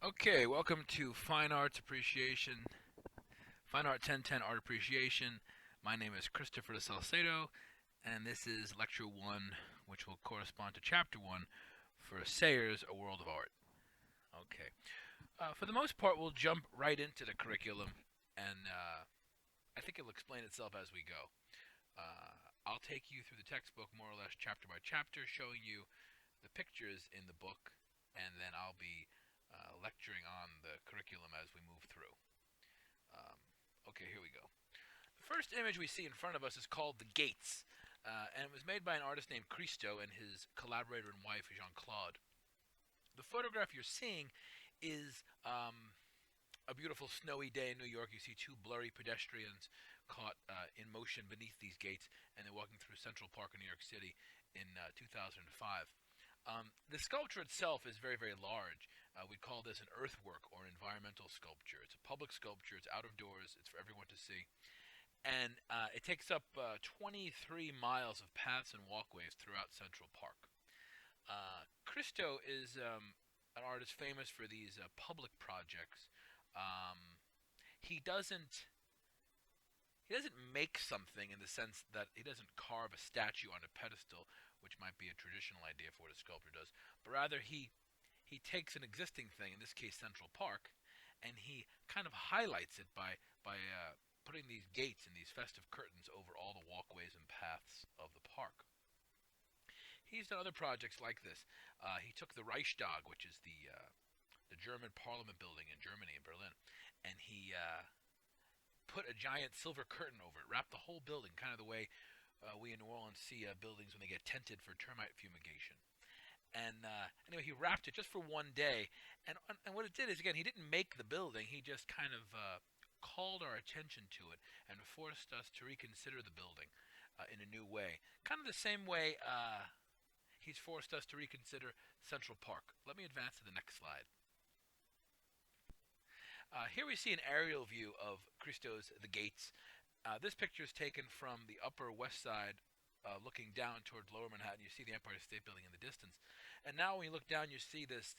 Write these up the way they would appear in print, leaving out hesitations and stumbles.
Okay, welcome to Fine Arts Appreciation, Fine Art 1010 Art Appreciation. My name is Christopher de Saucedo, and this is Lecture 1, which will correspond to Chapter 1 for Sayers, A World of Art. Okay. For the most part, we'll jump right into the curriculum, and I think it'll explain itself as we go. I'll take you through the textbook more or less chapter by chapter, showing you the pictures in the book, and then I'll be lecturing on the curriculum as we move through. Um, okay, here we go. The first image we see in front of us is called The Gates, and it was made by an artist named Christo and his collaborator and wife, Jean-Claude. The photograph you're seeing is a beautiful snowy day in New York. You see two blurry pedestrians caught in motion beneath these gates, and they're walking through Central Park in New York City in 2005. The sculpture itself is very, very large. We'd call this an earthwork or an environmental sculpture. It's a public sculpture. It's out of doors. It's for everyone to see. And it takes up 23 miles of paths and walkways throughout Central Park. Christo is an artist famous for these public projects. Um, he doesn't he doesn't make something in the sense that he doesn't carve a statue on a pedestal, which might be a traditional idea for what a sculptor does, but rather he takes an existing thing, in this case Central Park, and he kind of highlights it by putting these gates and these festive curtains over all the walkways and paths of the park. He's done other projects like this. He took the Reichstag, which is the German Parliament building in Germany, in Berlin, and he put a giant silver curtain over it, wrapped the whole building, kind of the way we in New Orleans see buildings when they get tented for termite fumigation. And anyway, he wrapped it just for one day, and what it did is, again, he didn't make the building. He just kind of called our attention to it and forced us to reconsider the building in a new way. Kind of the same way he's forced us to reconsider Central Park. Let me advance to the next slide. Here we see an aerial view of Christo's The Gates. This picture is taken from the Upper West Side, looking down toward Lower Manhattan. You see the Empire State Building in the distance, and now when you look down, you see this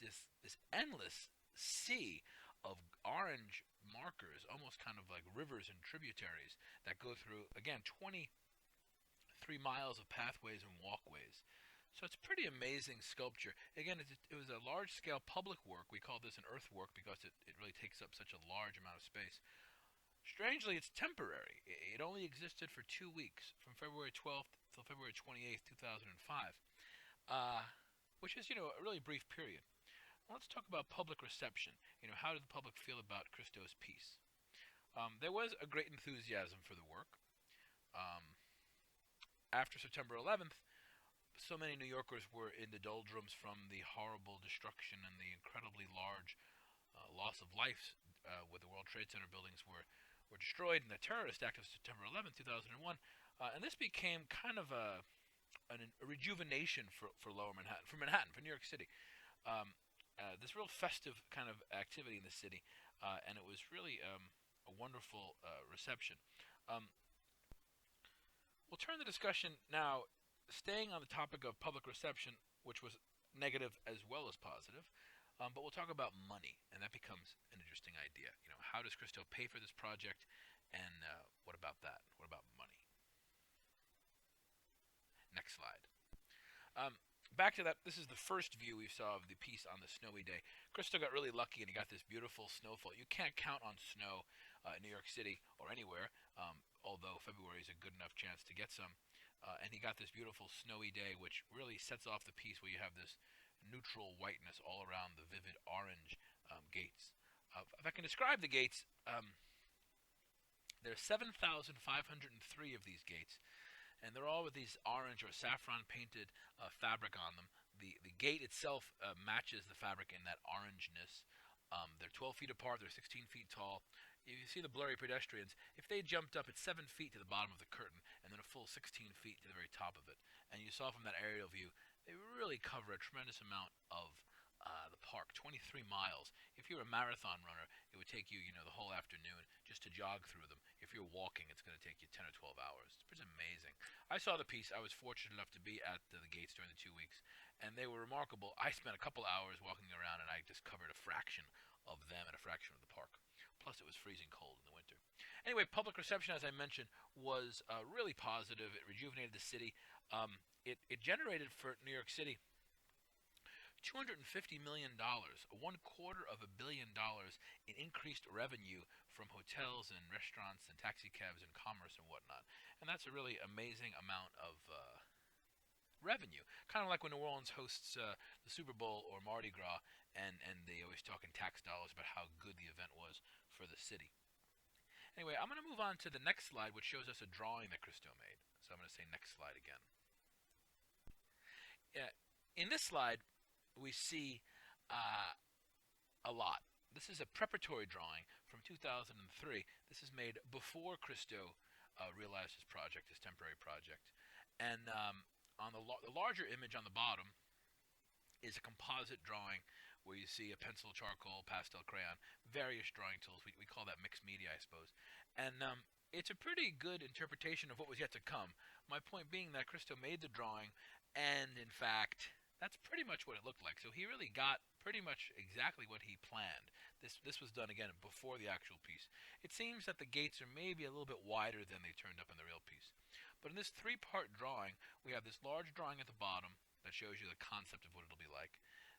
endless sea of orange markers, almost kind of like rivers and tributaries that go through, again, 23 miles of pathways and walkways. So it's a pretty amazing sculpture. Again, it was a large-scale public work. We call this an earthwork because it really takes up such a large amount of space. Strangely, it's temporary. It only existed for 2 weeks, from February 12th till February 28th, 2005, which is, a really brief period. Let's talk about public reception. How did the public feel about Christo's piece? There was a great enthusiasm for the work. After September 11th, so many New Yorkers were in the doldrums from the horrible destruction and the incredibly large loss of life where the World Trade Center buildings were destroyed in the terrorist act of September 11, 2001. And this became kind of a rejuvenation for Lower Manhattan, for New York City. This real festive kind of activity in the city, and it was really a wonderful reception. We'll turn the discussion now, staying on the topic of public reception, which was negative as well as positive, but we'll talk about money, and that becomes an interesting idea. How does Christo pay for this project, and what about that? What about money? Next slide. Back to that, this is the first view we saw of the piece on the snowy day. Christo got really lucky and he got this beautiful snowfall. You can't count on snow in New York City or anywhere, although February is a good enough chance to get some. And he got this beautiful snowy day, which really sets off the piece where you have this neutral whiteness all around the vivid orange gates. If I can describe the gates, there are 7,503 of these gates, and they're all with these orange or saffron painted fabric on them. The gate itself matches the fabric in that orangeness. They're 12 feet apart. They're 16 feet tall. You see the blurry pedestrians. If they jumped up, it's 7 feet to the bottom of the curtain, and then a full 16 feet to the very top of it. And you saw from that aerial view, they really cover a tremendous amount of the park, 23 miles. If you're a marathon runner, it would take you, the whole afternoon just to jog through them. If you're walking, it's going to take you 10 or 12 hours. It's pretty amazing. I saw the piece. I was fortunate enough to be at the gates during the 2 weeks, and they were remarkable. I spent a couple hours walking around, and I just covered a fraction of them and a fraction of the park. Plus, it was freezing cold in the winter. Anyway, public reception, as I mentioned, was really positive. It rejuvenated the city. It generated for New York City $250 million, $250 million in increased revenue from hotels and restaurants and taxi cabs and commerce and whatnot. And that's a really amazing amount of revenue. Kind of like when New Orleans hosts the Super Bowl or Mardi Gras, and they always talk in tax dollars about how good the event was for the city. Anyway, I'm going to move on to the next slide, which shows us a drawing that Christo made. So I'm going to say next slide again. In this slide, we see a lot. This is a preparatory drawing from 2003. This is made before Christo realized his project, his temporary project. And on the larger image on the bottom is a composite drawing where you see a pencil, charcoal, pastel, crayon, various drawing tools. We call that mixed media, I suppose. And it's a pretty good interpretation of what was yet to come. My point being that Christo made the drawing, and in fact, that's pretty much what it looked like. So he really got pretty much exactly what he planned. This was done, again, before the actual piece. It seems that the gates are maybe a little bit wider than they turned up in the real piece. But in this three-part drawing, we have this large drawing at the bottom that shows you the concept of what it'll be like.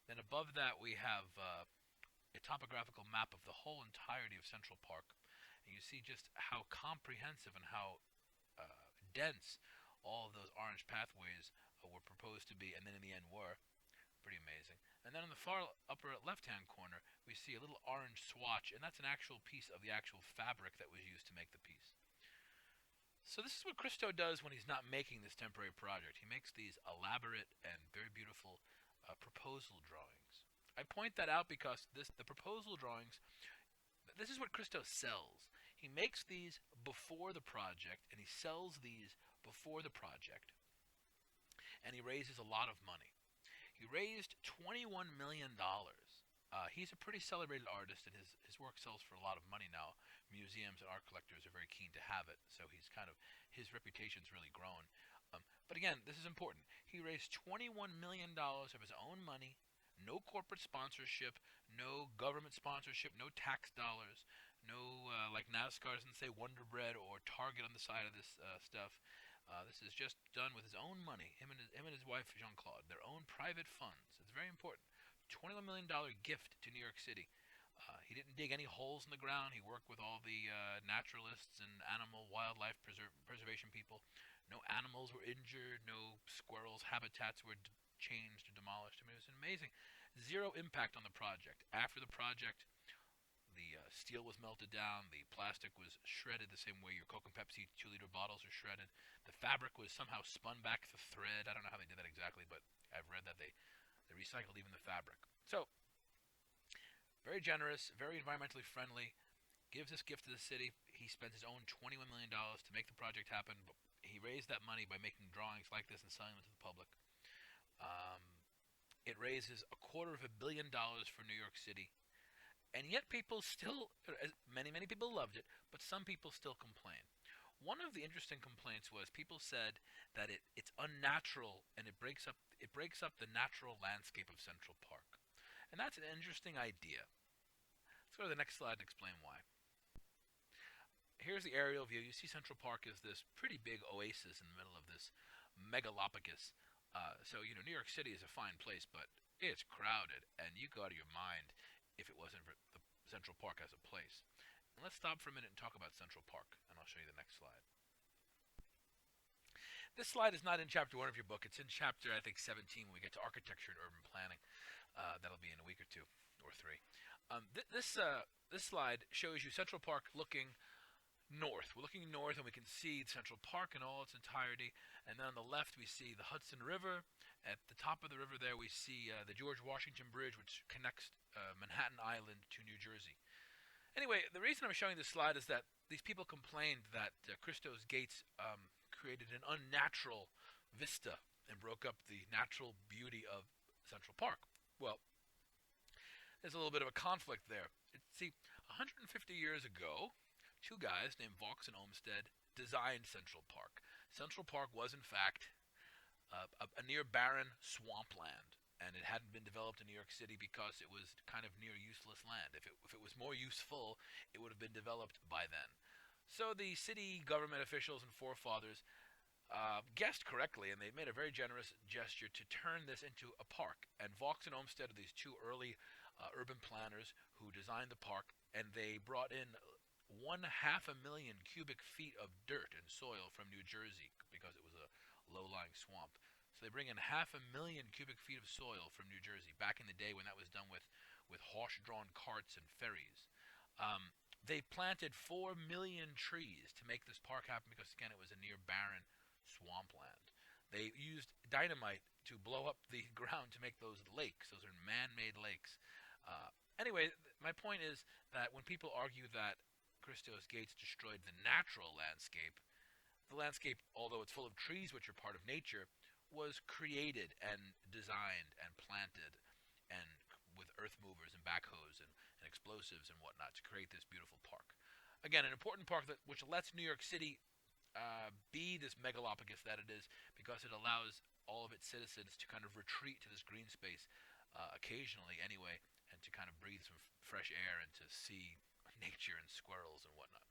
Then above that, we have a topographical map of the whole entirety of Central Park. And you see just how comprehensive and how dense all of those orange pathways were proposed to be, and then in the end were. Pretty amazing. And then in the far upper left-hand corner, we see a little orange swatch, and that's an actual piece of the actual fabric that was used to make the piece. So this is what Christo does when he's not making this temporary project. He makes these elaborate and very beautiful proposal drawings. I point that out because the proposal drawings, this is what Christo sells. He makes these before the project, and he sells these before the project, and he raises a lot of money. He raised $21 million. He's a pretty celebrated artist, and his work sells for a lot of money now. Museums and art collectors are very keen to have it, so his reputation's really grown. But again, this is important. He raised $21 million of his own money, no corporate sponsorship, no government sponsorship, no tax dollars, no like NASCAR doesn't say Wonder Bread or Target on the side of this stuff. This is just done with his own money, him and his wife Jean-Claude, their own private funds. It's very important. $21 million gift to New York City. He didn't dig any holes in the ground. He worked with all the naturalists and wildlife preservation people. No animals were injured. No squirrels' habitats were changed or demolished. I mean, it was amazing. Zero impact on the project. After the project, the steel was melted down. The plastic was shredded the same way your Coke and Pepsi 2-liter bottles are shredded. The fabric was somehow spun back the thread. I don't know how they did that exactly, but I've read that they recycled even the fabric. So, very generous, very environmentally friendly, gives this gift to the city. He spends his own $21 million to make the project happen. But he raised that money by making drawings like this and selling them to the public. It raises $250 million for New York City. And yet people still, many people loved it, but some people still complain. One of the interesting complaints was people said that it's unnatural and it breaks up the natural landscape of Central Park. And that's an interesting idea. Let's go to the next slide to explain why. Here's the aerial view. You see Central Park is this pretty big oasis in the middle of this megalopolis. So, New York City is a fine place, but it's crowded, and you go out of your mind if it wasn't for the Central Park as a place. And let's stop for a minute and talk about Central Park, and I'll show you the next slide. This slide is not in chapter 1 of your book. It's in chapter, I think, 17 when we get to architecture and urban planning. That'll be in a week or 2 or 3. This slide shows you Central Park looking north. We're looking north, and we can see Central Park in all its entirety. And then on the left, we see the Hudson River. At the top of the river there, we see the George Washington Bridge, which connects Manhattan Island to New Jersey. Anyway, the reason I'm showing this slide is that these people complained that Christo's gates created an unnatural vista and broke up the natural beauty of Central Park. Well, there's a little bit of a conflict there. See, 150 years ago, 2 guys named Vaux and Olmsted designed Central Park. Central Park was, in fact, a near barren swampland. and it hadn't been developed in New York City because it was kind of near useless land. If it was more useful, it would have been developed by then. So the city government officials and forefathers guessed correctly, and they made a very generous gesture to turn this into a park. And Vaux and Olmsted are these two early urban planners who designed the park, and they brought in 1/2 million cubic feet of dirt and soil from New Jersey because it was a low-lying swamp. So they bring in 500,000 cubic feet of soil from New Jersey back in the day when that was done with horse-drawn carts and ferries. They planted 4 million trees to make this park happen because, again, it was a near barren swampland. They used dynamite to blow up the ground to make those lakes. Those are man-made lakes. Anyway, my point is that when people argue that Christos Gates destroyed the natural landscape, the landscape, although it's full of trees which are part of nature, was created and designed and planted and with earth movers and backhoes and explosives and whatnot to create this beautiful park. Again, an important park which lets New York City be this megalopolis that it is, because it allows all of its citizens to kind of retreat to this green space occasionally anyway, and to kind of breathe some fresh air and to see nature and squirrels and whatnot.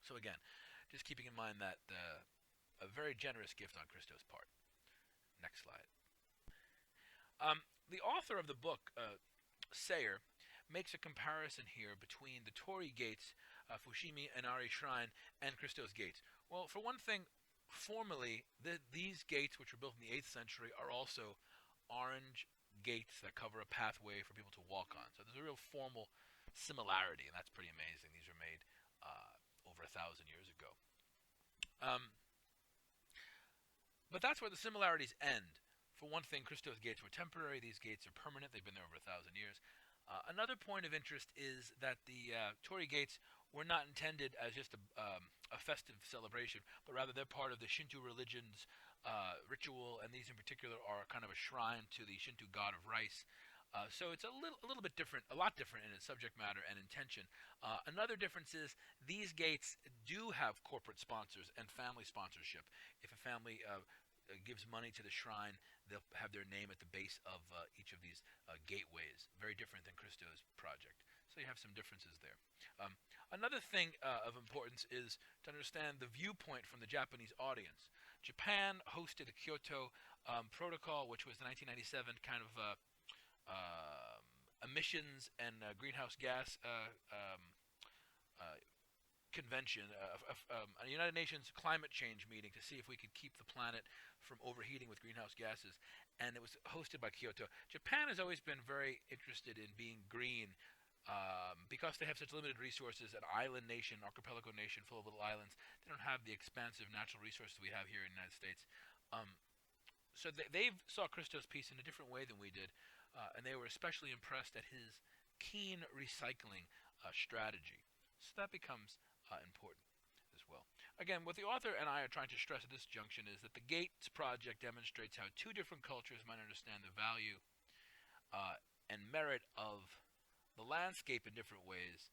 So again, just keeping in mind that a very generous gift on Christo's part. Next slide. The author of the book, Sayer, makes a comparison here between the Torii gates, Fushimi Inari Shrine, and Christos Gates. Well, for one thing, formally, these gates, which were built in the 8th century, are also orange gates that cover a pathway for people to walk on. So there's a real formal similarity, and that's pretty amazing. These were made over 1,000 years ago. But that's where the similarities end. For one thing, Christos Gates were temporary. These gates are permanent. They've been there over 1,000 years. Another point of interest is that the Torii gates were not intended as just a festive celebration, but rather they're part of the Shinto religion's ritual, and these in particular are kind of a shrine to the Shinto god of rice. So it's a little bit different, a lot different in its subject matter and intention. Another difference is these gates do have corporate sponsors and family sponsorship. If a family gives money to the shrine, they'll have their name at the base of each of these gateways. Very different than Christo's project. So you have some differences there. Another thing of importance is to understand the viewpoint from the Japanese audience. Japan hosted the Kyoto Protocol, which was the 1997 kind of emissions and greenhouse gas convention, a United Nations climate change meeting to see if we could keep the planet from overheating with greenhouse gases, and it was hosted by Kyoto. Japan has always been very interested in being green because they have such limited resources, an island nation, archipelago nation full of little islands. They don't have the expansive natural resources we have here in the United States. So they saw Christo's piece in a different way than we did, and they were especially impressed at his keen recycling strategy. So that becomes important as well. Again, what the author and I are trying to stress at this junction is that the Gates Project demonstrates how two different cultures might understand the value and merit of the landscape in different ways,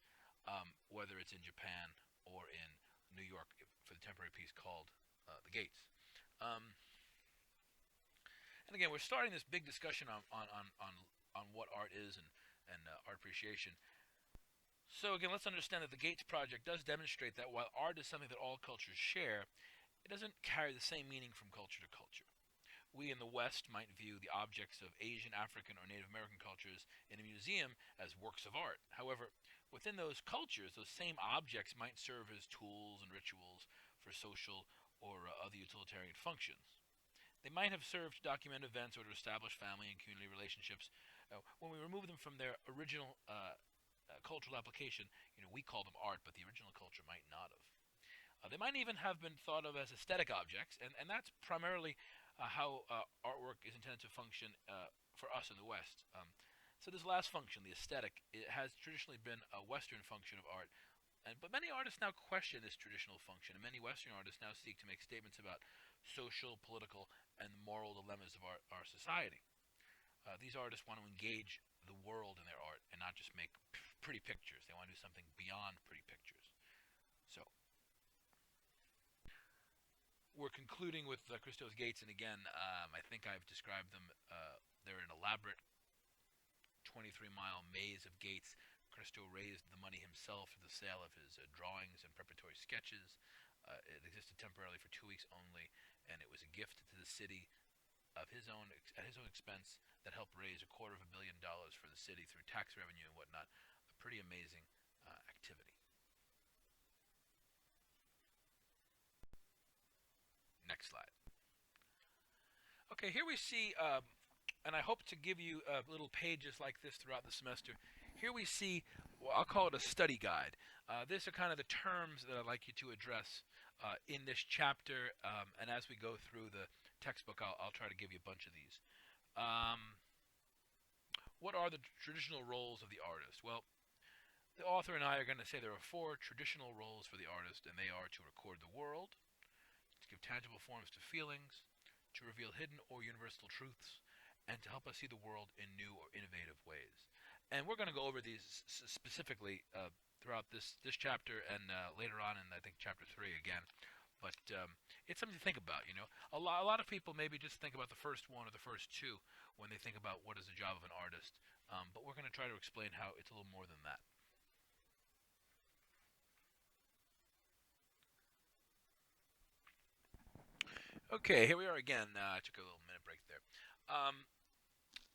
whether it's in Japan or in New York for the temporary piece called The Gates. And again, we're starting this big discussion on what art is and art appreciation. So again, let's understand that the Gates Project does demonstrate that while art is something that all cultures share, it doesn't carry the same meaning from culture to culture. We in the West might view the objects of Asian, African, or Native American cultures in a museum as works of art. However, within those cultures, those same objects might serve as tools and rituals for social or other utilitarian functions. They might have served to document events or to establish family and community relationships. When we remove them from their original cultural application, we call them art, but the original culture might not have. They might even have been thought of as aesthetic objects, and that's primarily how artwork is intended to function for us in the West. So this last function, the aesthetic, it has traditionally been a Western function of art, but many artists now question this traditional function, and many Western artists now seek to make statements about social, political, and moral dilemmas of our society. These artists want to engage the world in their art and not just make pretty pictures. They want to do something beyond pretty pictures. So we're concluding with Christos Gates, and again, I think I've described them They're an elaborate 23-mile maze of gates. Christo raised the money himself for the sale of his drawings and preparatory sketches. It existed temporarily for 2 weeks only, and it was a gift to the city of his own at his own expense that helped raise $250 million for the city through tax revenue and whatnot. A pretty amazing activity. Next slide. Okay, here we see, and I hope to give you little pages like this throughout the semester. Here we see, well, I'll call it a study guide. These are kind of the terms that I'd like you to address in this chapter, and as we go through the textbook, I'll try to give you a bunch of these. What are the traditional roles of the artist? Well, the author and I are going to say there are 4 traditional roles for the artist, and they are to record the world, to give tangible forms to feelings, to reveal hidden or universal truths, and to help us see the world in new or innovative ways. And we're going to go over these specifically throughout this chapter and later on in, I think, chapter 3 again. But it's something to think about, you know. A lot of people maybe just think about the first one or the first 2 when they think about what is the job of an artist. But we're going to try to explain how it's a little more than that. Okay, here we are again. I took a little minute break there.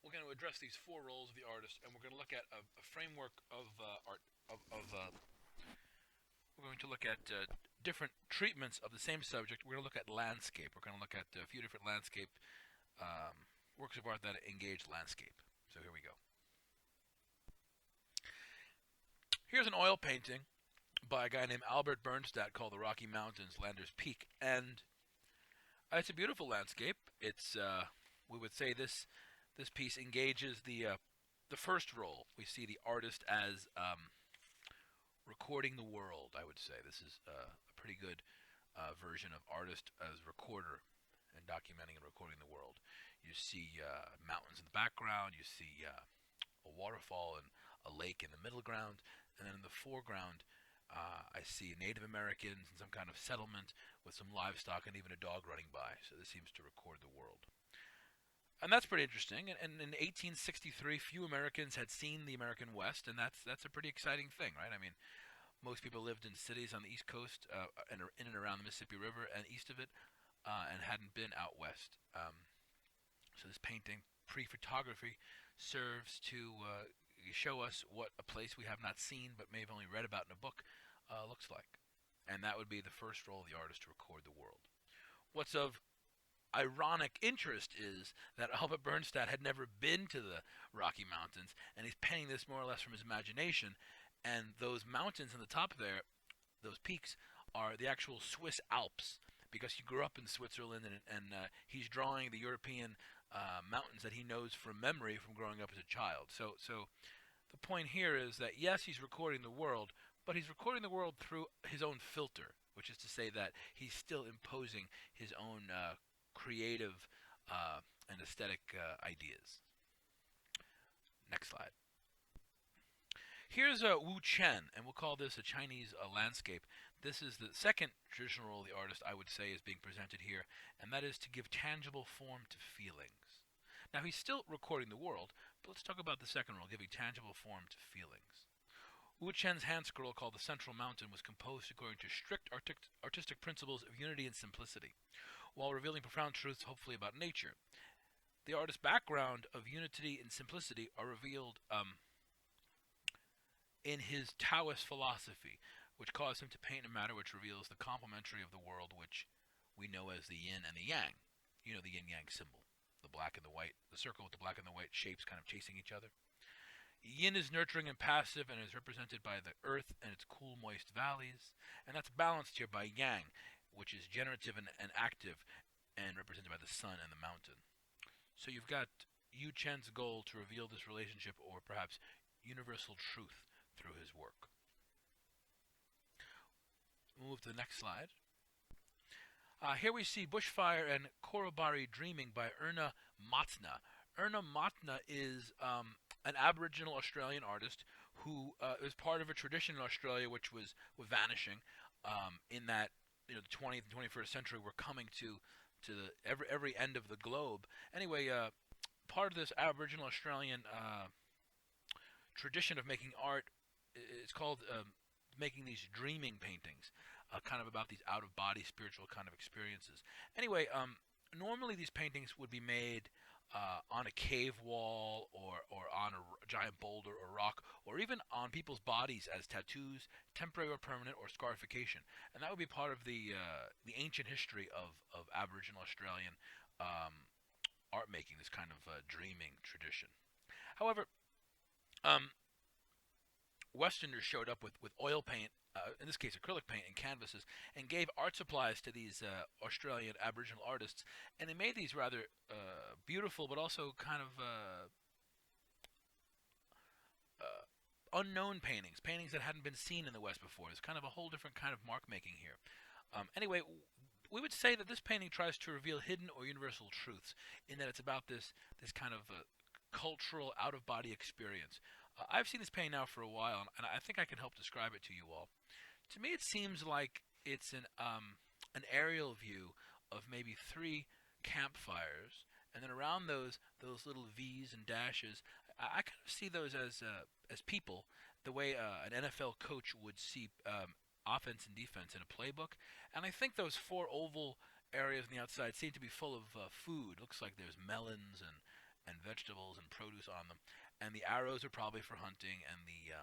We're going to address these 4 roles of the artist, and we're going to look at a framework of art. We're going to look at different treatments of the same subject. We're going to look at landscape. We're going to look at a few different landscape works of art that engage landscape. So here we go. Here's an oil painting by a guy named Albert Bernstadt called The Rocky Mountains, Lander's Peak, and it's a beautiful landscape. It's we would say this piece engages the first role. We see the artist as recording the world. I would say this is a pretty good version of artist as recorder and documenting and recording the world. You see mountains in the background. You see a waterfall and a lake in the middle ground, and then in the foreground, I see Native Americans and some kind of settlement with some livestock and even a dog running by. So this seems to record the world. And that's pretty interesting. And in 1863, few Americans had seen the American West, and that's a pretty exciting thing, right? I mean, most people lived in cities on the East Coast and in and around the Mississippi River and east of it, and hadn't been out west. So this painting, pre-photography, serves to show us what a place we have not seen but may have only read about in a book looks like. And that would be the first role of the artist, to record the world. What's of ironic interest is that Albert Bernstadt had never been to the Rocky Mountains, and he's painting this more or less from his imagination. And those mountains on the top there, those peaks, are the actual Swiss Alps, because he grew up in Switzerland, and he's drawing the European mountains that he knows from memory from growing up as a child. So the point here is that, yes, he's recording the world, but he's recording the world through his own filter, which is to say that he's still imposing his own creative and aesthetic ideas. Next slide. Here's Wu Chen, and we'll call this a Chinese landscape. This is the second traditional role of the artist, I would say, is being presented here, and that is to give tangible form to feelings. Now, he's still recording the world, but let's talk about the second role, giving tangible form to feelings. Wu Chen's hand scroll, called The Central Mountain, was composed according to strict artistic principles of unity and simplicity, while revealing profound truths, hopefully, about nature. The artist's background of unity and simplicity are revealed in his Taoist philosophy, which caused him to paint a matter which reveals the complementary of the world, which we know as the yin and the yang. You know, the yin-yang symbol, the black and the white, the circle with the black and the white shapes kind of chasing each other. Yin is nurturing and passive and is represented by the earth and its cool, moist valleys. And that's balanced here by yang, which is generative and active and represented by the sun and the mountain. So you've got Wu Chen's goal to reveal this relationship, or perhaps universal truth, through his work. We'll move to the next slide. Here we see Bushfire and Korobari Dreaming by Erna Matna. Erna Matna is an Aboriginal Australian artist who is part of a tradition in Australia which was vanishing. In that, the 20th and 21st century were coming to the every end of the globe. Anyway, part of this Aboriginal Australian tradition of making art. It's called making these dreaming paintings, kind of about these out-of-body spiritual kind of experiences. Anyway, normally these paintings would be made on a cave wall or on a giant boulder or rock, or even on people's bodies as tattoos, temporary or permanent, or scarification. And that would be part of the ancient history of Aboriginal Australian art making, this kind of dreaming tradition. However, um, Westerners showed up with oil paint, in this case acrylic paint, and canvases, and gave art supplies to these Australian Aboriginal artists, and they made these rather beautiful, but also kind of unknown paintings, paintings that hadn't been seen in the West before. There's kind of a whole different kind of mark making here. Anyway, we would say that this painting tries to reveal hidden or universal truths, in that it's about this kind of cultural out-of-body experience. I've seen this painting now for a while, and I think I can help describe it to you all. To me, it seems like it's an aerial view of maybe 3 campfires, and then around those little V's and dashes, I kind of see those as people, the way an NFL coach would see offense and defense in a playbook. And I think those 4 oval areas on the outside seem to be full of food. Looks like there's melons and vegetables and produce on them. And the arrows are probably for hunting, and the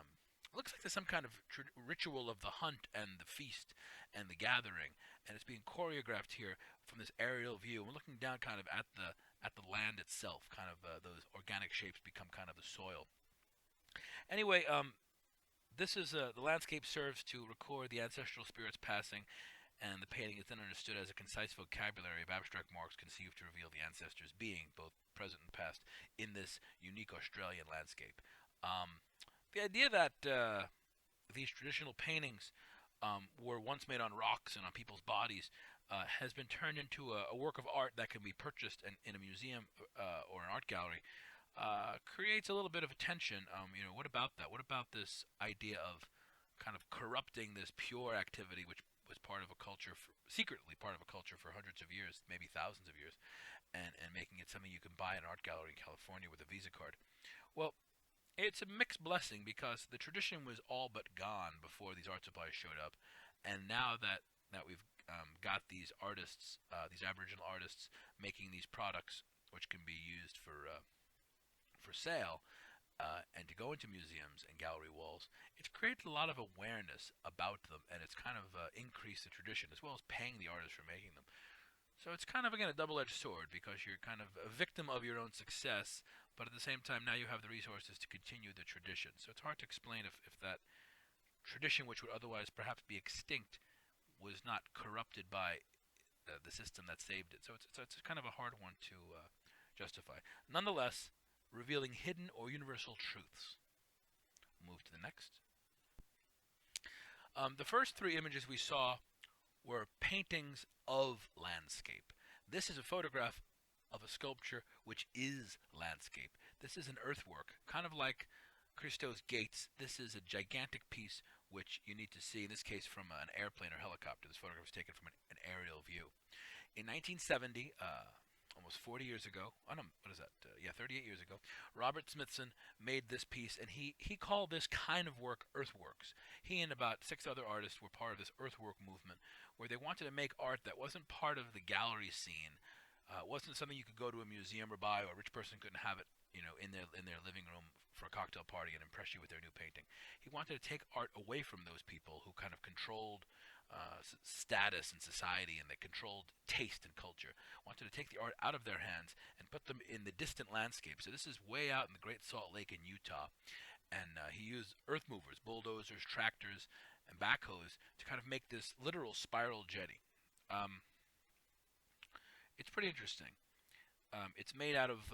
looks like there's some kind of ritual of the hunt and the feast and the gathering, and it's being choreographed here from this aerial view. We're looking down kind of at the land itself, kind of those organic shapes become kind of the soil. Anyway, this is the landscape serves to record the ancestral spirits passing, and the painting is then understood as a concise vocabulary of abstract marks conceived to reveal the ancestors' being, both present and past, in this unique Australian landscape. The idea that these traditional paintings were once made on rocks and on people's bodies has been turned into a work of art that can be purchased in a museum or an art gallery. Creates a little bit of a tension. What about that? What about this idea of kind of corrupting this pure activity, which was part of a culture, secretly part of a culture for hundreds of years, maybe thousands of years, and making it something you can buy in an art gallery in California with a Visa card? Well, it's a mixed blessing, because the tradition was all but gone before these art supplies showed up, and now that we've got these artists, these Aboriginal artists, making these products which can be used for sale, and to go into museums and gallery walls, it's created a lot of awareness about them, and it's kind of increased the tradition, as well as paying the artists for making them. So it's kind of, again, a double-edged sword, because you're kind of a victim of your own success, but at the same time, now you have the resources to continue the tradition. So it's hard to explain if that tradition, which would otherwise perhaps be extinct, was not corrupted by the system that saved it. So it's kind of a hard one to justify. Nonetheless, revealing hidden or universal truths. Move to the next. The first 3 images we saw were paintings of landscape. This is a photograph of a sculpture which is landscape. This is an earthwork, kind of like Christo's Gates. This is a gigantic piece which you need to see, in this case from an airplane or helicopter. This photograph was taken from an aerial view. In 1970, almost 40 years ago, 38 years ago, Robert Smithson made this piece, and he called this kind of work earthworks. He and about 6 other artists were part of this earthwork movement, where they wanted to make art that wasn't part of the gallery scene. It wasn't something you could go to a museum or buy, or a rich person couldn't have it, in their living room for a cocktail party and impress you with their new painting. He wanted to take art away from those people who kind of controlled status in society, and they controlled taste and culture. Wanted to take the art out of their hands and put them in the distant landscape. So this is way out in the Great Salt Lake in Utah, and he used earth movers, bulldozers, tractors, and backhoes to kind of make this literal spiral jetty. It's pretty interesting. It's made out of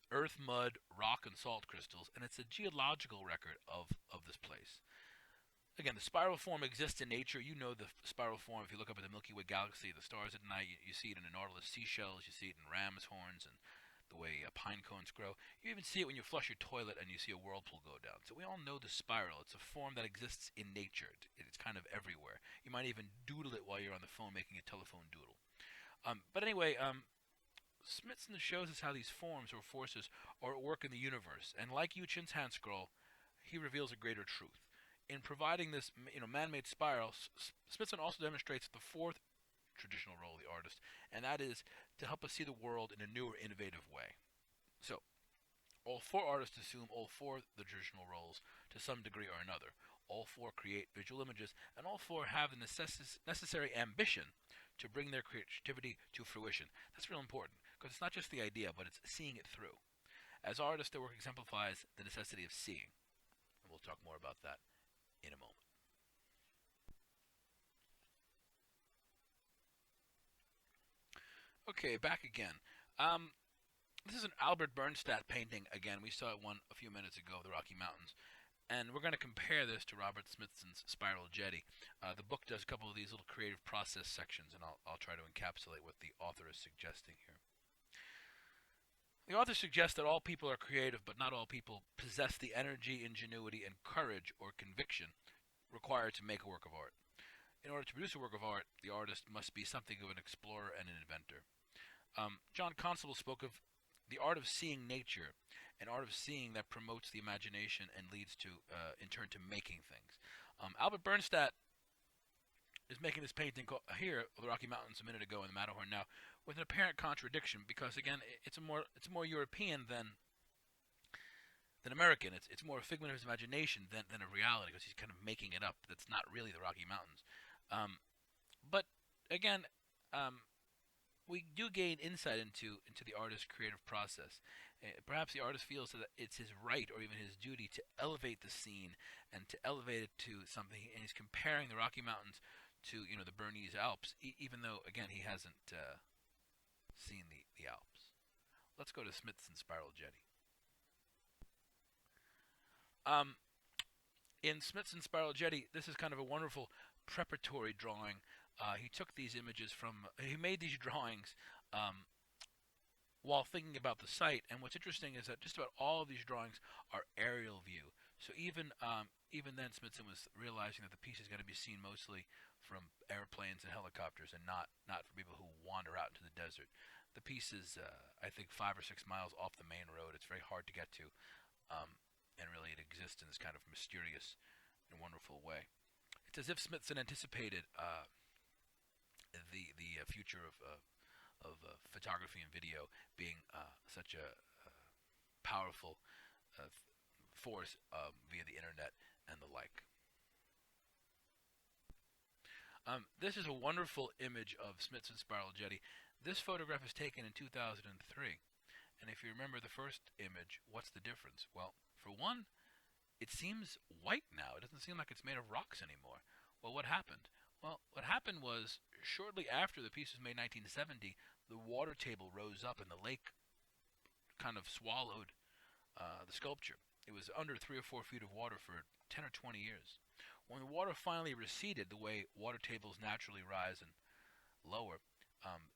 earth, mud, rock, and salt crystals, and it's a geological record of this place. Again, the spiral form exists in nature. You know the spiral form. If you look up at the Milky Way galaxy, the stars at night, you see it in the Nautilus seashells, you see it in ram's horns, and the way pine cones grow. You even see it when you flush your toilet and you see a whirlpool go down. So we all know the spiral. It's a form that exists in nature. It's kind of everywhere. You might even doodle it while you're on the phone making a telephone doodle. But anyway, Smithson shows us how these forms or forces are at work in the universe, and like Yuchin's hand scroll, he reveals a greater truth. In providing this, man-made spiral, Smithson also demonstrates the fourth traditional role of the artist, and that is to help us see the world in a new or innovative way. So, all four artists assume all four of the traditional roles to some degree or another. All four create visual images, and all four have the necessary ambition to bring their creativity to fruition. That's real important, because it's not just the idea, but it's seeing it through. As artists, their work exemplifies the necessity of seeing. And we'll talk more about that in a moment. Okay, back again. This is an Albert Bernstadt painting again. We saw one a few minutes ago, the Rocky Mountains. And we're going to compare this to Robert Smithson's Spiral Jetty. The book does a couple of these little creative process sections, and I'll try to encapsulate what the author is suggesting here. The author suggests that all people are creative, but not all people possess the energy, ingenuity, and courage or conviction required to make a work of art. In order to produce a work of art, the artist must be something of an explorer and an inventor. John Constable spoke of the art of seeing nature, an art of seeing that promotes the imagination and leads to, in turn, to making things. Albert Bernstadt is making this painting here, the Rocky Mountains, a minute ago, in the Matterhorn now, with an apparent contradiction, because again, it's more European than American. It's more a figment of his imagination than a reality, because he's kind of making it up. That's not really the Rocky Mountains. But again, we do gain insight into the artist's creative process. Perhaps the artist feels that it's his right or even his duty to elevate the scene and to elevate it to something, and he's comparing the Rocky Mountains to the Bernese Alps, even though again he hasn't seen the Alps. Let's go to Smithson's Spiral Jetty. In Smithson's Spiral Jetty, this is kind of a wonderful preparatory drawing. He took these images he made these drawings while thinking about the site, and what's interesting is that just about all of these drawings are aerial view. So even then, Smithson was realizing that the piece is going to be seen mostly from airplanes and helicopters, and not for people who wander out into the desert. The piece is, I think, 5 or 6 miles off the main road. It's very hard to get to, and really it exists in this kind of mysterious and wonderful way. It's as if Smithson anticipated the future of photography and video being such a powerful force via the internet and the like. This is a wonderful image of Smithson's Spiral Jetty. This photograph is taken in 2003. And if you remember the first image, what's the difference? Well, for one, it seems white now. It doesn't seem like it's made of rocks anymore. Well, what happened? Well, what happened was, shortly after the piece was made in 1970, the water table rose up and the lake kind of swallowed the sculpture. It was under 3 or 4 feet of water for 10 or 20 years. When the water finally receded, the way water tables naturally rise and lower,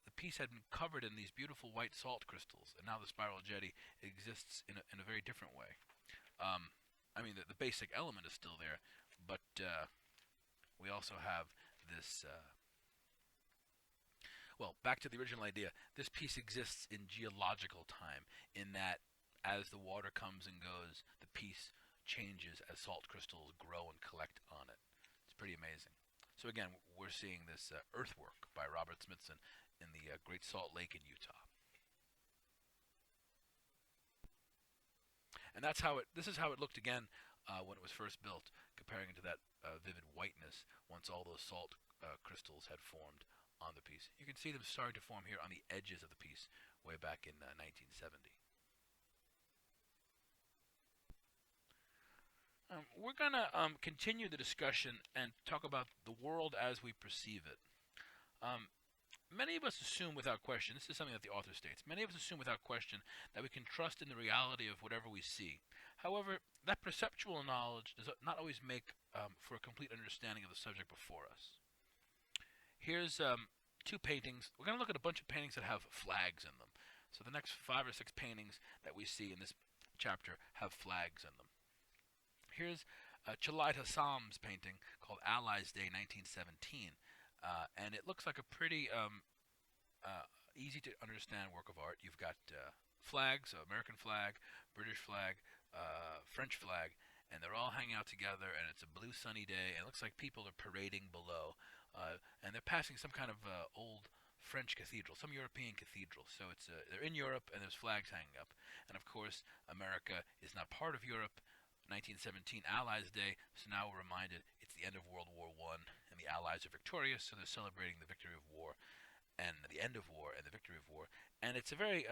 the piece had been covered in these beautiful white salt crystals, and now the Spiral Jetty exists in a very different way. I mean, the basic element is still there, but we also have this, well, back to the original idea, this piece exists in geological time, in that as the water comes and goes, the piece changes as salt crystals grow and collect on it. It's pretty amazing. So again, we're seeing this earthwork by Robert Smithson in the Great Salt Lake in Utah. And this is how it looked again when it was first built, comparing it to that vivid whiteness once all those salt crystals had formed on the piece. You can see them starting to form here on the edges of the piece way back in 1970. We're going to continue the discussion and talk about the world as we perceive it. Many of us assume without question, this is something that the author states, many of us assume without question that we can trust in the reality of whatever we see. However, that perceptual knowledge does not always make for a complete understanding of the subject before us. Here's 2 paintings. We're going to look at a bunch of paintings that have flags in them. So the next 5 or 6 paintings that we see in this chapter have flags in them. Here's Chalaid Hassam's painting called Allies Day 1917. And it looks like a pretty easy to understand work of art. You've got flags, so American flag, British flag, French flag, and they're all hanging out together, and it's a blue sunny day, and it looks like people are parading below, and they're passing some kind of old French cathedral, some European cathedral. So they're in Europe, and there's flags hanging up. And of course, America is not part of Europe. 1917 Allies Day, so now we're reminded it's the end of World War I, and the Allies are victorious, so they're celebrating the victory of war, and the end of war, and the victory of war. And it's a very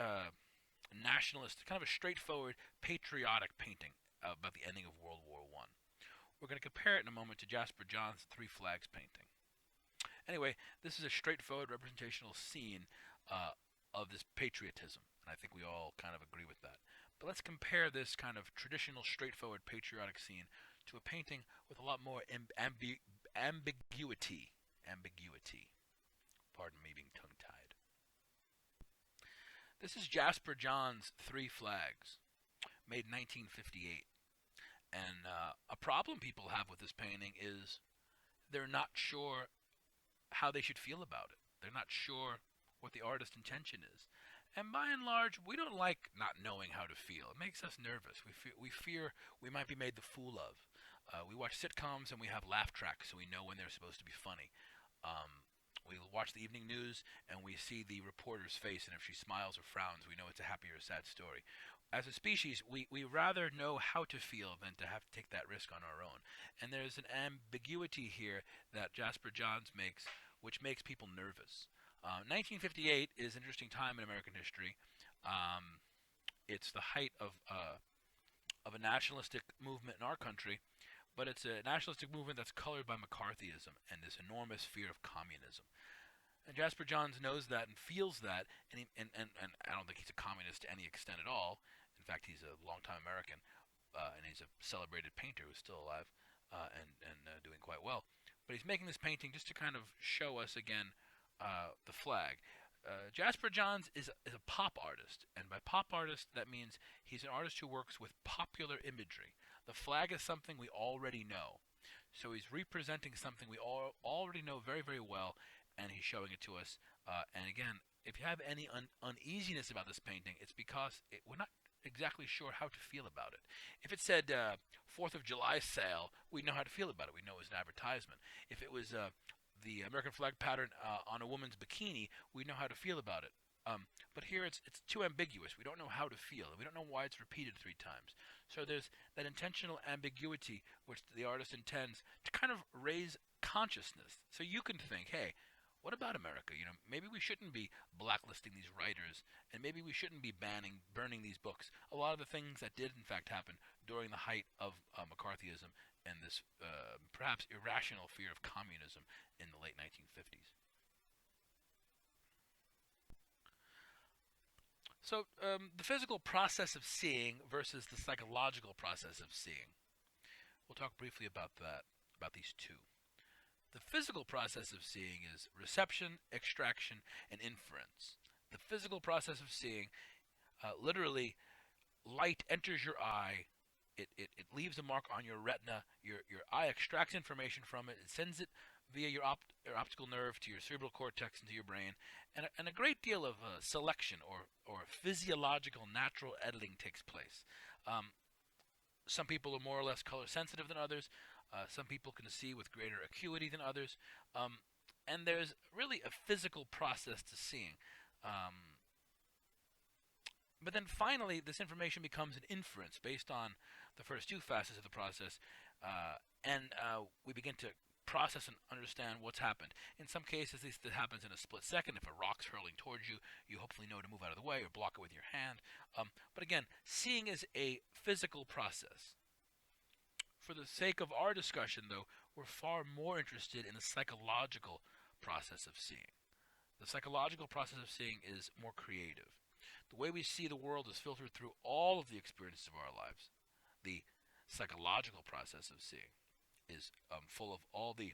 nationalist, kind of a straightforward, patriotic painting about the ending of World War I. We're going to compare it in a moment to Jasper John's Three Flags painting. Anyway, this is a straightforward representational scene of this patriotism, and I think we all kind of agree with that. But let's compare this kind of traditional, straightforward, patriotic scene to a painting with a lot more ambiguity. Pardon me being tongue-tied. This is Jasper John's Three Flags, made in 1958. And a problem people have with this painting is they're not sure how they should feel about it. They're not sure what the artist's intention is. And by and large, we don't like not knowing how to feel. It makes us nervous. We fear we might be made the fool of. We watch sitcoms and we have laugh tracks so we know when they're supposed to be funny. We watch the evening news and we see the reporter's face, and if she smiles or frowns, we know it's a happy or sad story. As a species, we rather know how to feel than to have to take that risk on our own. And there's an ambiguity here that Jasper Johns makes, which makes people nervous. 1958 is an interesting time in American history. It's the height of a nationalistic movement in our country, but it's a nationalistic movement that's colored by McCarthyism and this enormous fear of communism. And Jasper Johns knows that and feels that, and I don't think he's a communist to any extent at all. In fact, he's a longtime American, and he's a celebrated painter who's still alive and doing quite well. But he's making this painting just to kind of show us again the flag. Jasper Johns is a pop artist, and by pop artist, that means he's an artist who works with popular imagery. The flag is something we already know, so he's representing something we already know very, very well, and he's showing it to us. And again, if you have any uneasiness about this painting, it's because we're not exactly sure how to feel about it. If it said 4th of July sale, we know how to feel about it. We know it was an advertisement. If it was the American flag pattern on a woman's bikini, we know how to feel about it. But here it's too ambiguous. We don't know how to feel. We don't know why it's repeated 3 times. So there's that intentional ambiguity which the artist intends to kind of raise consciousness. So you can think, hey, what about America? Maybe we shouldn't be blacklisting these writers, and maybe we shouldn't be burning these books. A lot of the things that did in fact happen during the height of McCarthyism and this perhaps irrational fear of communism in the late 1950s. So the physical process of seeing versus the psychological process of seeing. We'll talk briefly about these two. The physical process of seeing is reception, extraction, and inference. The physical process of seeing, literally, light enters your eye. It leaves a mark on your retina. Your eye extracts information from it. It sends it via your optical nerve to your cerebral cortex and to your brain. And a great deal of selection or physiological natural editing takes place. Some people are more or less color sensitive than others. Some people can see with greater acuity than others. And there's really a physical process to seeing. But then finally, this information becomes an inference based on the first 2 facets of the process, and we begin to process and understand what's happened. In some cases, this happens in a split second. If a rock's hurling towards you, you hopefully know to move out of the way or block it with your hand. But again, seeing is a physical process. For the sake of our discussion, though, we're far more interested in the psychological process of seeing. The psychological process of seeing is more creative. The way we see the world is filtered through all of the experiences of our lives. The psychological process of seeing is full of all the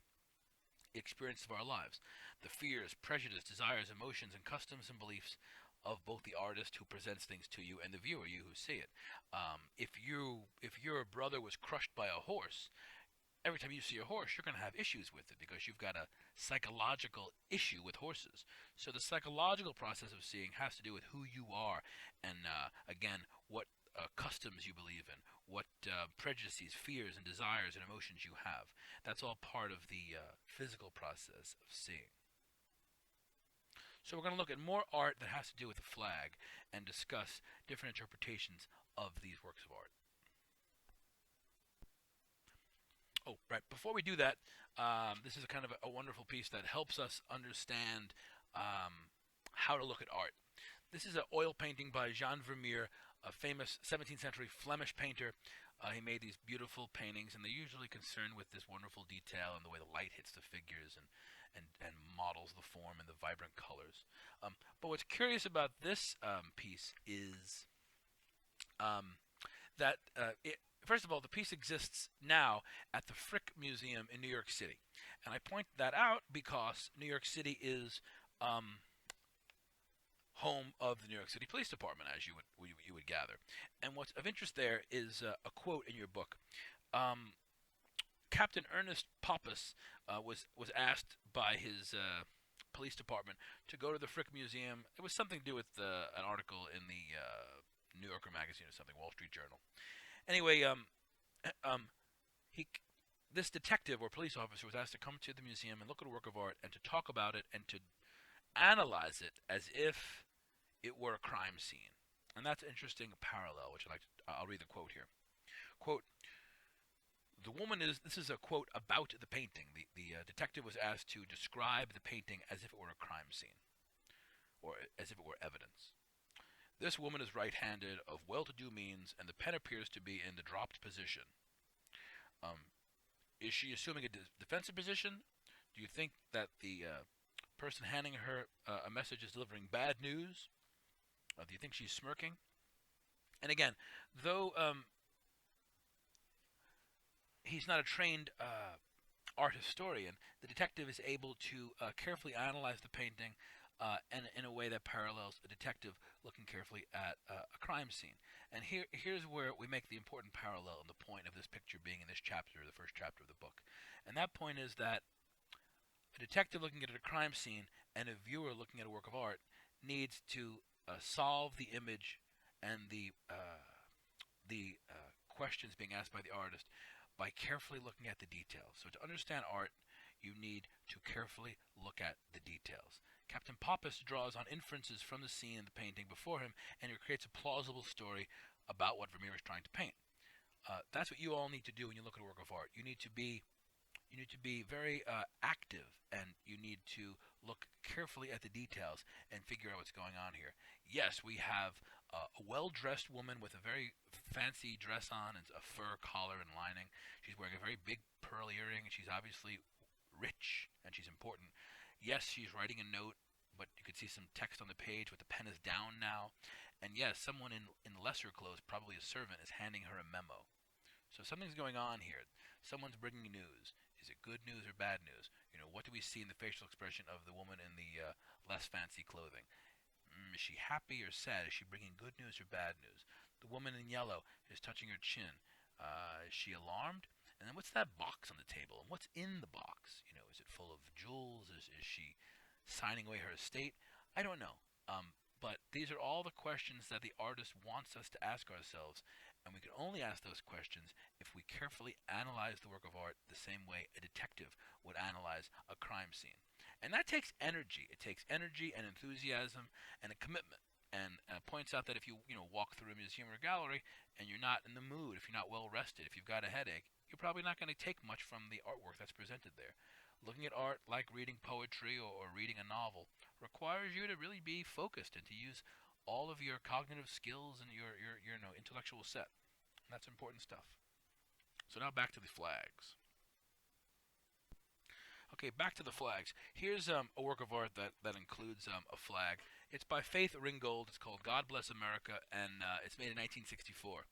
experiences of our lives. The fears, prejudice, desires, emotions, and customs and beliefs of both the artist who presents things to you and the viewer, you who see it. If your brother was crushed by a horse, every time you see a horse, you're going to have issues with it because you've got a psychological issue with horses. So the psychological process of seeing has to do with who you are, and again, what customs you believe in, what prejudices, fears, and desires and emotions you have. That's all part of the physical process of seeing. So we're going to look at more art that has to do with the flag and discuss different interpretations of these works of art. Oh, right. Before we do that, this is a kind of a wonderful piece that helps us understand how to look at art. This is an oil painting by Jean Vermeer, a famous 17th century Flemish painter. He made these beautiful paintings, and they're usually concerned with this wonderful detail and the way the light hits the figures and models the form and the vibrant colors. But what's curious about this piece is that first of all, the piece exists now at the Frick Museum in New York City. And I point that out because New York City is home of the New York City Police Department, as you would gather. And what's of interest there is a quote in your book. Captain Ernest Pappas was asked by his police department to go to the Frick Museum. It was something to do with an article in the New Yorker magazine or something, Wall Street Journal. Anyway, this detective or police officer was asked to come to the museum and look at a work of art and to talk about it and to analyze it as if it were a crime scene. And that's an interesting parallel, which I'll read the quote here. Quote, this is a quote about the painting. The detective was asked to describe the painting as if it were a crime scene, or as if it were evidence. This woman is right-handed, of well-to-do means, and the pen appears to be in the dropped position. Is she assuming a defensive position? Do you think that the person handing her a message is delivering bad news? Do you think she's smirking? And again, though he's not a trained art historian, the detective is able to carefully analyze the painting and in a way that parallels a detective looking carefully at a crime scene. And here's where we make the important parallel and the point of this picture being in this chapter, the first chapter of the book. And that point is that a detective looking at a crime scene and a viewer looking at a work of art needs to solve the image and the questions being asked by the artist by carefully looking at the details. So to understand art, you need to carefully look at the details. Captain Pappas draws on inferences from the scene in the painting before him, and it creates a plausible story about what Vermeer is trying to paint. That's what you all need to do when you look at a work of art. You need to be very active, and you need to look carefully at the details and figure out what's going on here. Yes, we have a well-dressed woman with a very fancy dress on and a fur collar and lining. She's wearing a very big pearl earring. She's obviously rich, and she's important. Yes, she's writing a note, but you can see some text on the page, but the pen is down now. And yes, someone in lesser clothes, probably a servant, is handing her a memo. So something's going on here. Someone's bringing news. Is it good news or bad news? What do we see in the facial expression of the woman in the less fancy clothing? Is she happy or sad? Is she bringing good news or bad news? The woman in yellow is touching her chin. Is she alarmed? And then what's that box on the table? And what's in the box? Is it full of jewels? Is she signing away her estate? I don't know. But these are all the questions that the artist wants us to ask ourselves, and we can only ask those questions if we carefully analyze the work of art the same way a detective would analyze a crime scene. And that takes energy. It takes energy and enthusiasm and a commitment. And points out that if you walk through a museum or gallery and you're not in the mood, if you're not well rested, if you've got a headache, you're probably not going to take much from the artwork that's presented there. Looking at art, like reading poetry or reading a novel, requires you to really be focused and to use all of your cognitive skills and your intellectual set. And that's important stuff. So now back to the flags. Okay, back to the flags. Here's a work of art that includes a flag. It's by Faith Ringgold. It's called God Bless America, and it's made in 1964.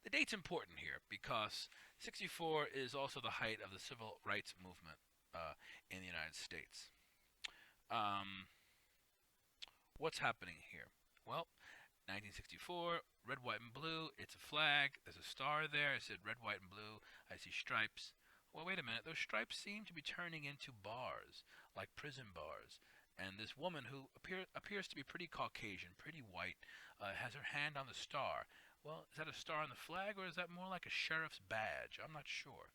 The date's important here because 64 is also the height of the civil rights movement in the United States. What's happening here? Well, 1964, red, white, and blue. It's a flag. There's a star there. I said red, white, and blue. I see stripes. well, wait a minute. Those stripes seem to be turning into bars, like prison bars. And this woman who appears to be pretty Caucasian, pretty white, has her hand on the star. Well, is that a star on the flag, or is that more like a sheriff's badge? I'm not sure.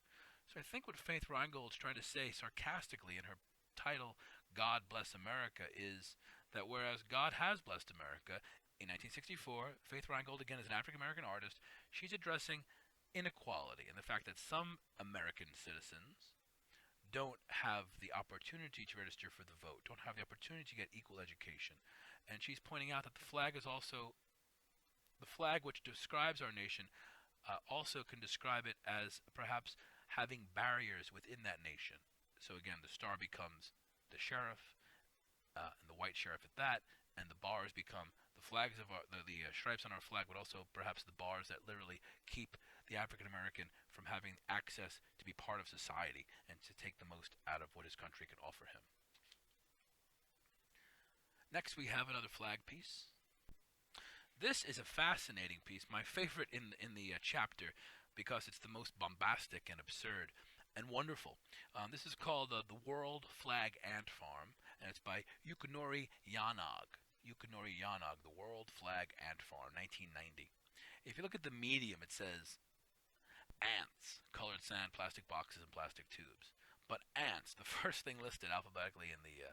So I think what Faith Reingold's trying to say sarcastically in her title, God Bless America, is that whereas God has blessed America, in 1964, Faith Reingold, again, is an African American artist. She's addressing inequality and the fact that some American citizens don't have the opportunity to register for the vote, don't have the opportunity to get equal education. And she's pointing out that the flag is also the flag which describes our nation also can describe it as perhaps having barriers within that nation. So again, the star becomes the sheriff, and the white sheriff at that, and the bars become the flags of the stripes on our flag, but also perhaps the bars that literally keep the African American from having access to be part of society and to take the most out of what his country can offer him. Next, we have another flag piece. This is a fascinating piece, my favorite in the chapter, because it's the most bombastic and absurd and wonderful. This is called the World Flag Ant Farm, and it's by Yukinori Yanog. Yukinori Yanog, the World Flag Ant Farm, 1990. If you look at the medium, it says ants, colored sand, plastic boxes, and plastic tubes. But ants, the first thing listed alphabetically in the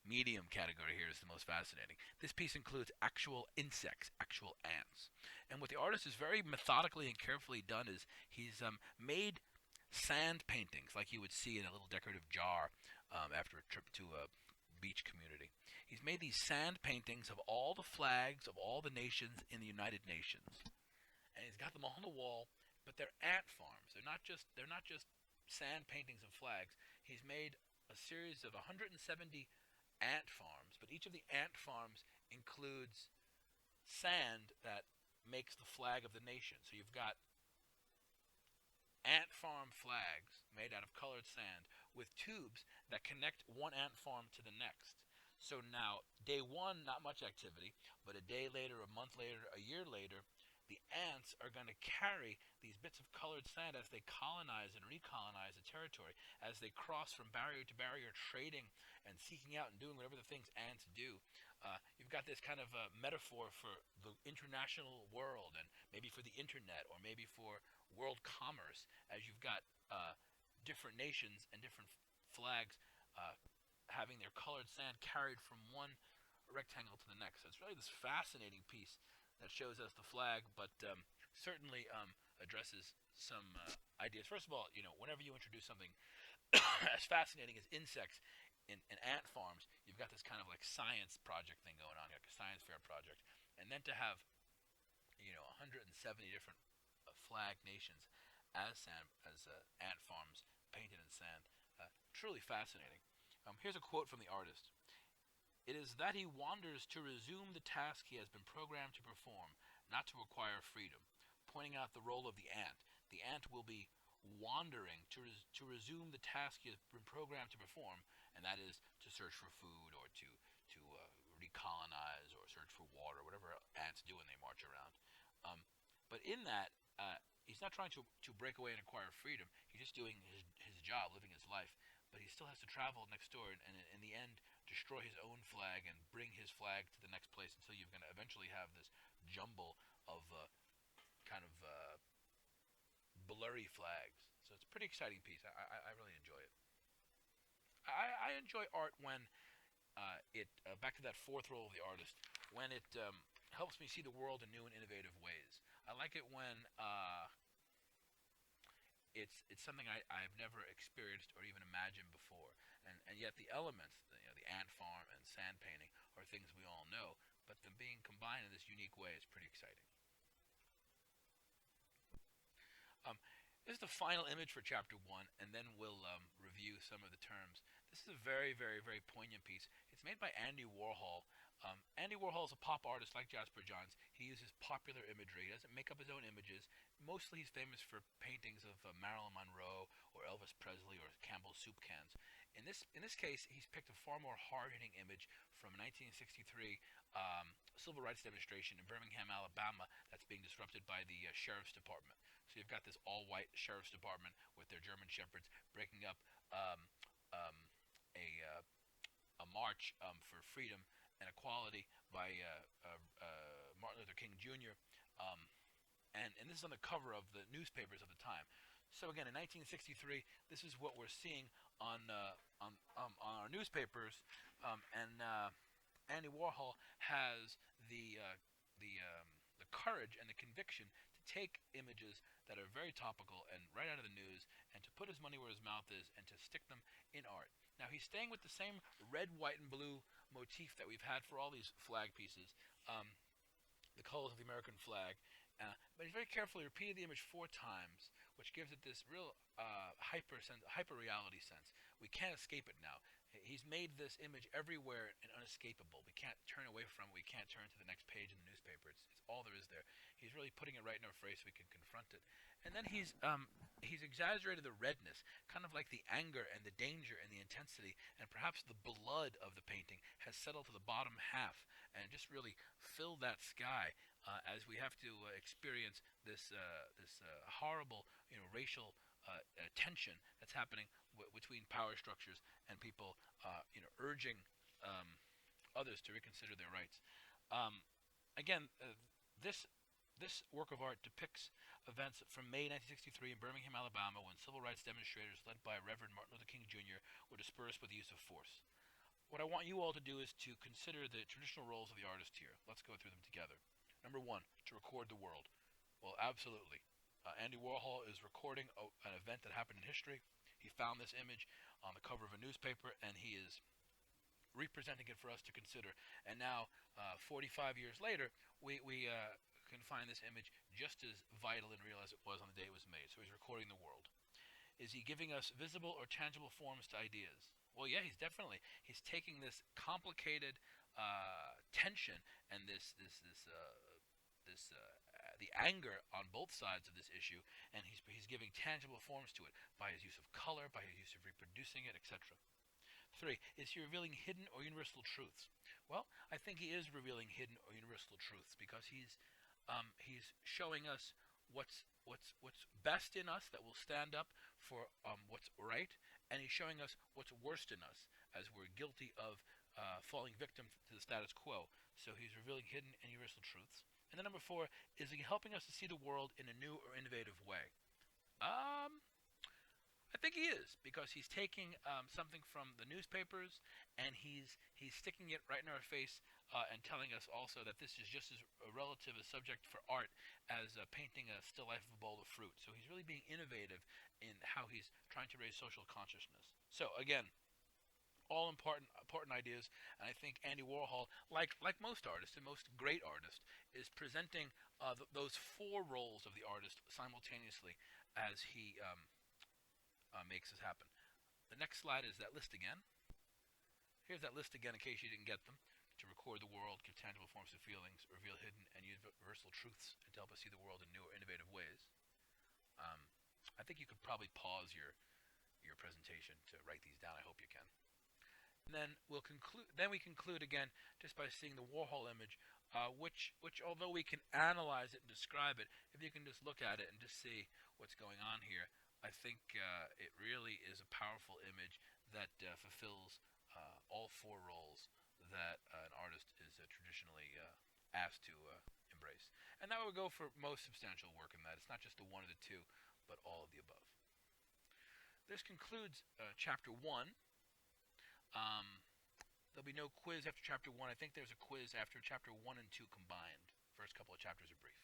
medium category here, is the most fascinating. This piece includes actual insects, actual ants. And what the artist has very methodically and carefully done is he's made sand paintings like you would see in a little decorative jar after a trip to a beach community. He's made these sand paintings of all the flags of all the nations in the United Nations. And he's got them all on the wall, but they're ant farms. They're not just sand paintings of flags. He's made a series of 170 ant farms, but each of the ant farms includes sand that makes the flag of the nation. So you've got ant farm flags made out of colored sand with tubes that connect one ant farm to the next. So now, day one, not much activity, but a day later, a month later, a year later, the ants are going to carry these bits of colored sand as they colonize and recolonize the territory, as they cross from barrier to barrier, trading and seeking out and doing whatever the things ants do. You've got this kind of metaphor for the international world, and maybe for the internet, or maybe for world commerce, as you've got different nations and different flags having their colored sand carried from one rectangle to the next. So it's really this fascinating piece that shows us the flag, but certainly addresses some ideas. First of all, whenever you introduce something as fascinating as insects in ant farms, you've got this kind of like science project thing going on, like a science fair project, and then to have 170 different flag nations as ant farms painted in sand, truly fascinating. Here's a quote from the artist. "It is that he wanders to resume the task he has been programmed to perform, not to acquire freedom," pointing out the role of the ant. The ant will be wandering to resume the task he has been programmed to perform, and that is to search for food, or to recolonize, or search for water, whatever ants do when they march around. But in that, he's not trying to break away and acquire freedom. He's just doing his job, living his life. But he still has to travel next door, and in the end, destroy his own flag and bring his flag to the next place, until you're going to eventually have this jumble of kind of blurry flags. So it's a pretty exciting piece. I really enjoy it. I enjoy art when back to that fourth role of the artist, when it helps me see the world in new and innovative ways. I like it when it's something I've never experienced or even imagined before, and yet the elements, the ant farm and sand painting, are things we all know, but them being combined in this unique way is pretty exciting. This is the final image for Chapter 1, and then we'll review some of the terms. This is a very, very, very poignant piece. It's made by Andy Warhol. Andy Warhol is a pop artist like Jasper Johns. He uses popular imagery. He doesn't make up his own images. Mostly he's famous for paintings of Marilyn Monroe or Elvis Presley or Campbell's soup cans. In this case, he's picked a far more hard-hitting image from a 1963 civil rights demonstration in Birmingham, Alabama, that's being disrupted by the sheriff's department. So you've got this all-white sheriff's department with their German shepherds breaking up um, um, a march for freedom and equality by Martin Luther King Jr. Um, and this is on the cover of the newspapers of the time. So again, in 1963, this is what we're seeing on our newspapers, and Andy Warhol has the courage and the conviction to take images that are very topical and right out of the news, and to put his money where his mouth is, and to stick them in art. Now he's staying with the same red, white, and blue motif that we've had for all these flag pieces. The colors of the American flag. But he's very carefully repeated the image 4 times, which gives it this real hyper reality sense. We can't escape it now. He's made this image everywhere and unescapable. We can't turn away from it. We can't turn to the next page in the newspaper. It's all there is there. He's really putting it right in our face so we can confront it. And then he's exaggerated the redness, kind of like the anger and the danger and the intensity, and perhaps the blood of the painting has settled to the bottom half and just really filled that sky as we have to experience this horrible, racial tension that's happening between power structures and people, urging others to reconsider their rights. Again, this work of art depicts events from May 1963 in Birmingham, Alabama, when civil rights demonstrators led by Reverend Martin Luther King Jr. were dispersed with the use of force. What I want you all to do is to consider the traditional roles of the artist here. Let's go through them together. Number one, to record the world. Well, absolutely. Andy Warhol is recording an event that happened in history. He found this image on the cover of a newspaper, and he is representing it for us to consider. And now, 45 years later, we can find this image just as vital and real as it was on the day it was made. So he's recording the world. Is he giving us visible or tangible forms to ideas? Well, yeah, he's taking this complicated tension and the anger on both sides of this issue, and he's giving tangible forms to it by his use of color, by his use of reproducing it, etc. 3, is he revealing hidden or universal truths? Well, I think he is revealing hidden or universal truths because he's showing us what's best in us that will stand up for what's right, and he's showing us what's worst in us as we're guilty of falling victim to the status quo. So he's revealing hidden and universal truths. And then number 4, is he helping us to see the world in a new or innovative way? I think he is, because he's taking something from the newspapers and he's sticking it right in our face, and telling us also that this is just as relative a subject for art as painting a still life of a bowl of fruit. So he's really being innovative in how he's trying to raise social consciousness. So again, all important ideas, and I think Andy Warhol, like most artists and most great artists, is presenting those 4 roles of the artist simultaneously as he makes this happen. The next slide is that list again. Here's that list again in case you didn't get them. To record the world, give tangible forms to feelings, reveal hidden and universal truths, and to help us see the world in new or innovative ways. I think you could probably pause your presentation to write these down. I hope you can. And then we'll conclude. Then we conclude again just by seeing the Warhol image, which although we can analyze it and describe it, if you can just look at it and just see what's going on here, I think it really is a powerful image that fulfills all 4 roles that an artist is traditionally asked to embrace. And that would go for most substantial work in that. It's not just the 1 or the 2, but all of the above. This concludes chapter 1. There'll be no quiz after chapter 1. I think there's a quiz after chapter 1 and 2 combined. First couple of chapters are brief.